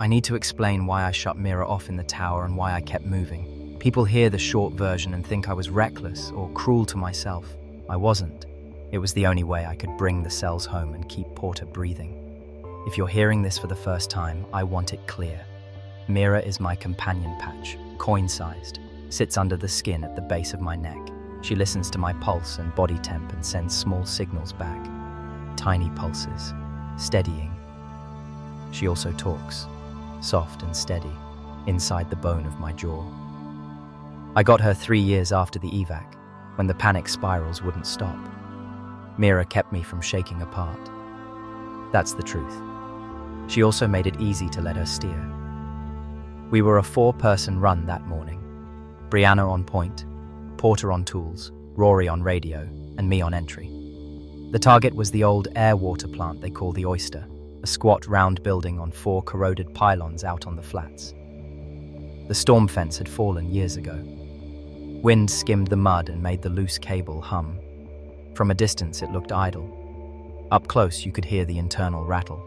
I need to explain why I shut Mira off in the tower and why I kept moving. People hear the short version and think I was reckless or cruel to myself. I wasn't. It was the only way I could bring the cells home and keep Porter breathing. If you're hearing this for the first time, I want it clear. Mira is my companion patch, coin-sized, sits under the skin at the base of my neck. She listens to my pulse and body temp and sends small signals back. Tiny pulses, steadying. She also talks, soft and steady, inside the bone of my jaw. I got her 3 years after the evac, when the panic spirals wouldn't stop. Mira kept me from shaking apart. That's the truth. She also made it easy to let her steer. We were a 4-person run that morning. Brianna on point, Porter on tools, Rory on radio, and me on entry. The target was the old air-water plant they call the Oyster, a squat round building on 4 corroded pylons out on the flats. The storm fence had fallen years ago. Wind skimmed the mud and made the loose cable hum. From a distance it looked idle. Up close you could hear the internal rattle.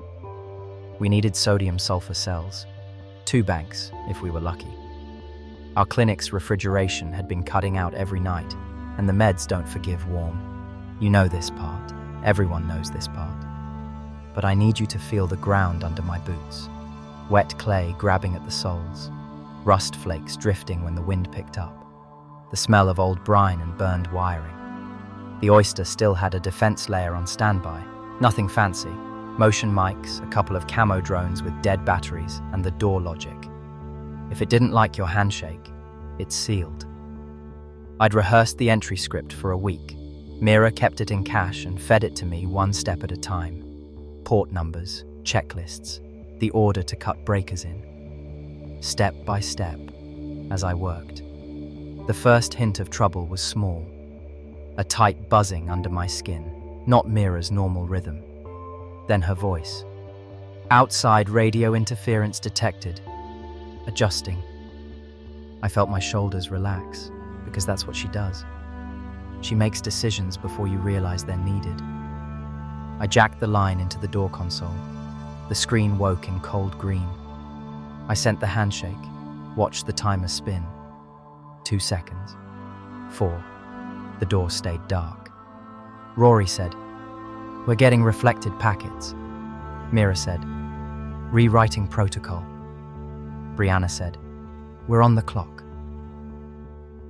We needed sodium-sulfur cells. 2 banks, if we were lucky. Our clinic's refrigeration had been cutting out every night, and the meds don't forgive warm. You know this part. Everyone knows this part. But I need you to feel the ground under my boots. Wet clay grabbing at the soles. Rust flakes drifting when the wind picked up. The smell of old brine and burned wiring. The Oyster still had a defense layer on standby. Nothing fancy. Motion mics, a couple of camo drones with dead batteries, and the door logic. If it didn't like your handshake, it's sealed. I'd rehearsed the entry script for a week. Mira kept it in cache and fed it to me 1 step at a time. Port numbers, checklists, the order to cut breakers in. Step by step, as I worked. The first hint of trouble was small. A tight buzzing under my skin, not Mira's normal rhythm. Then her voice. Outside radio interference detected. Adjusting. I felt my shoulders relax, because that's what she does. She makes decisions before you realize they're needed. I jacked the line into the door console. The screen woke in cold green. I sent the handshake, watched the timer spin. 2 seconds. 4. The door stayed dark. Rory said, "We're getting reflected packets." Mira said, "Rewriting protocol." Brianna said, "We're on the clock."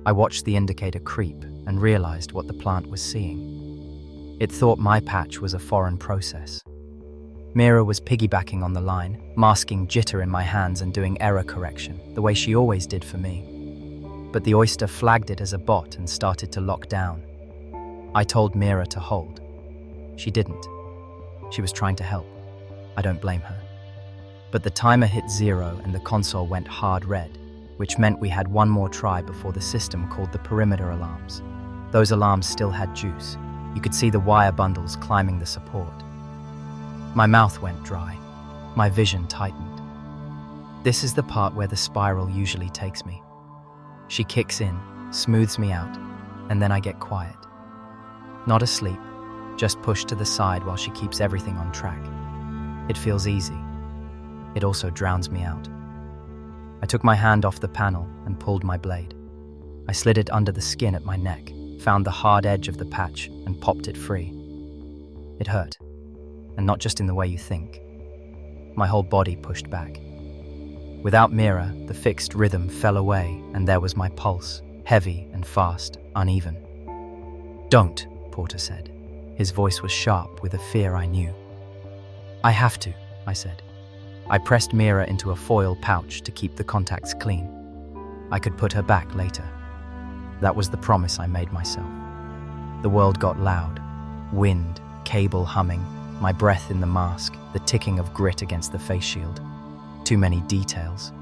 I watched the indicator creep and realized what the plant was seeing. It thought my patch was a foreign process. Mira was piggybacking on the line, masking jitter in my hands and doing error correction, the way she always did for me. But the Oyster flagged it as a bot and started to lock down. I told Mira to hold. She didn't. She was trying to help. I don't blame her. But the timer hit 0 and the console went hard red, which meant we had 1 more try before the system called the perimeter alarms. Those alarms still had juice. You could see the wire bundles climbing the support. My mouth went dry. My vision tightened. This is the part where the spiral usually takes me. She kicks in, smooths me out, and then I get quiet. Not asleep, just pushed to the side while she keeps everything on track. It feels easy. It also drowns me out. I took my hand off the panel and pulled my blade. I slid it under the skin at my neck, found the hard edge of the patch, and popped it free. It hurt, and not just in the way you think. My whole body pushed back. Without Mira, the fixed rhythm fell away, and there was my pulse, heavy and fast, uneven. "Don't," Porter said. His voice was sharp with a fear I knew. "I have to," I said. I pressed Mira into a foil pouch to keep the contacts clean. I could put her back later. That was the promise I made myself. The world got loud. Wind, cable humming, my breath in the mask, the ticking of grit against the face shield. Too many details.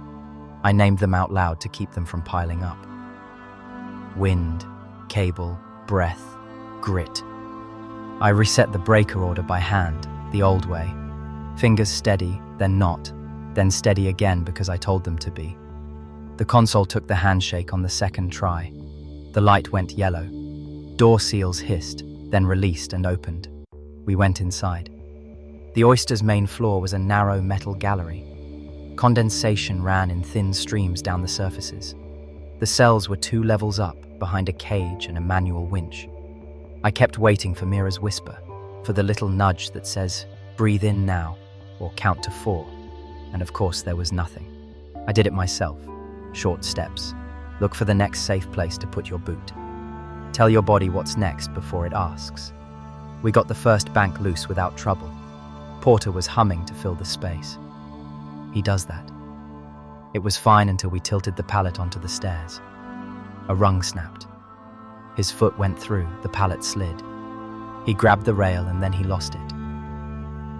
I named them out loud to keep them from piling up. Wind, cable, breath, grit. I reset the breaker order by hand, the old way. Fingers steady, then not, then steady again because I told them to be. The console took the handshake on the second try. The light went yellow. Door seals hissed, then released and opened. We went inside. The Oyster's main floor was a narrow metal gallery. Condensation ran in thin streams down the surfaces. The cells were 2 levels up, behind a cage and a manual winch. I kept waiting for Mira's whisper, for the little nudge that says, "Breathe in now," or "Count to 4. And of course there was nothing. I did it myself. Short steps. Look for the next safe place to put your boot. Tell your body what's next before it asks. We got the first bank loose without trouble. Porter was humming to fill the space. He does that. It was fine until we tilted the pallet onto the stairs. A rung snapped. His foot went through, the pallet slid. He grabbed the rail and then he lost it.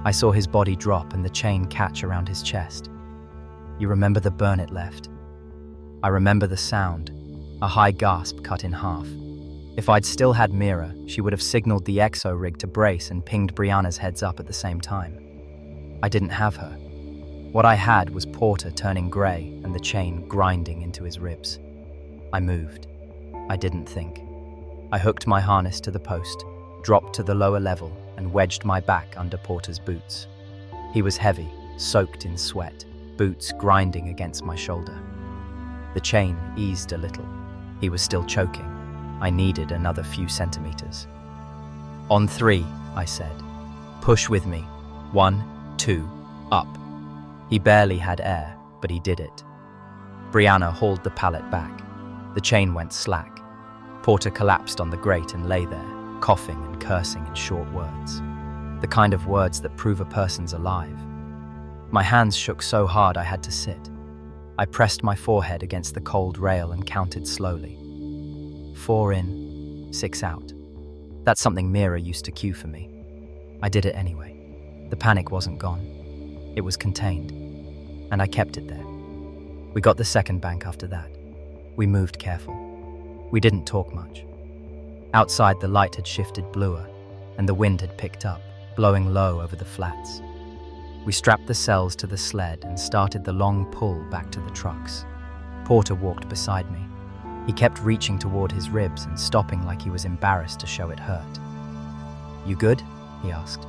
I saw his body drop and the chain catch around his chest. You remember the burn it left. I remember the sound, a high gasp cut in half. If I'd still had Mira, she would have signaled the exo rig to brace and pinged Brianna's heads up at the same time. I didn't have her. What I had was Porter turning grey and the chain grinding into his ribs. I moved. I didn't think. I hooked my harness to the post, dropped to the lower level, and wedged my back under Porter's boots. He was heavy, soaked in sweat, boots grinding against my shoulder. The chain eased a little. He was still choking. I needed another few centimeters. "On 3, I said. "Push with me. 1, 2, up." He barely had air, but he did it. Brianna hauled the pallet back. The chain went slack. Porter collapsed on the grate and lay there, coughing and cursing in short words. The kind of words that prove a person's alive. My hands shook so hard I had to sit. I pressed my forehead against the cold rail and counted slowly. 4 in, 6 out. That's something Mira used to cue for me. I did it anyway. The panic wasn't gone. It was contained, and I kept it there. We got the second bank after that. We moved careful. We didn't talk much. Outside, the light had shifted bluer, and the wind had picked up, blowing low over the flats. We strapped the cells to the sled and started the long pull back to the trucks. Porter walked beside me. He kept reaching toward his ribs and stopping like he was embarrassed to show it hurt. "You good?" he asked.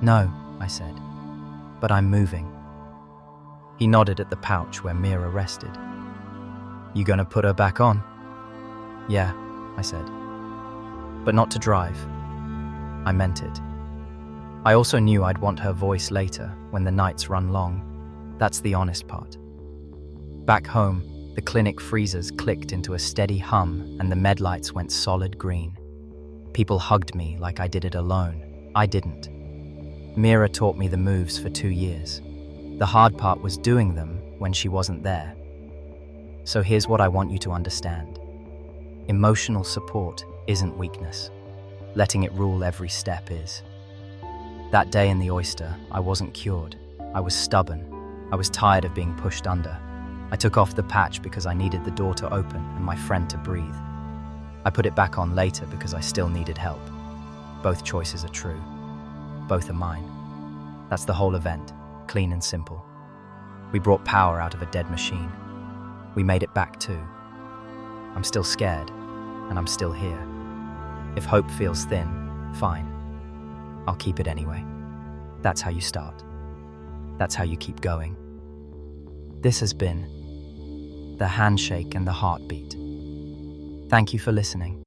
"No," I said, "but I'm moving." He nodded at the pouch where Mira rested. "You gonna put her back on?" "Yeah," I said, "but not to drive." I meant it. I also knew I'd want her voice later, when the nights run long. That's the honest part. Back home, the clinic freezers clicked into a steady hum and the med lights went solid green. People hugged me like I did it alone. I didn't. Mira taught me the moves for 2 years. The hard part was doing them when she wasn't there. So here's what I want you to understand. Emotional support isn't weakness. Letting it rule every step is. That day in the oyster, I wasn't cured. I was stubborn. I was tired of being pushed under. I took off the patch because I needed the door to open and my friend to breathe. I put it back on later because I still needed help. Both choices are true. Both are mine. That's the whole event, clean and simple. We brought power out of a dead machine. We made it back too. I'm still scared, and I'm still here. If hope feels thin, fine. I'll keep it anyway. That's how you start. That's how you keep going. This has been the Handshake and the Heartbeat. Thank you for listening.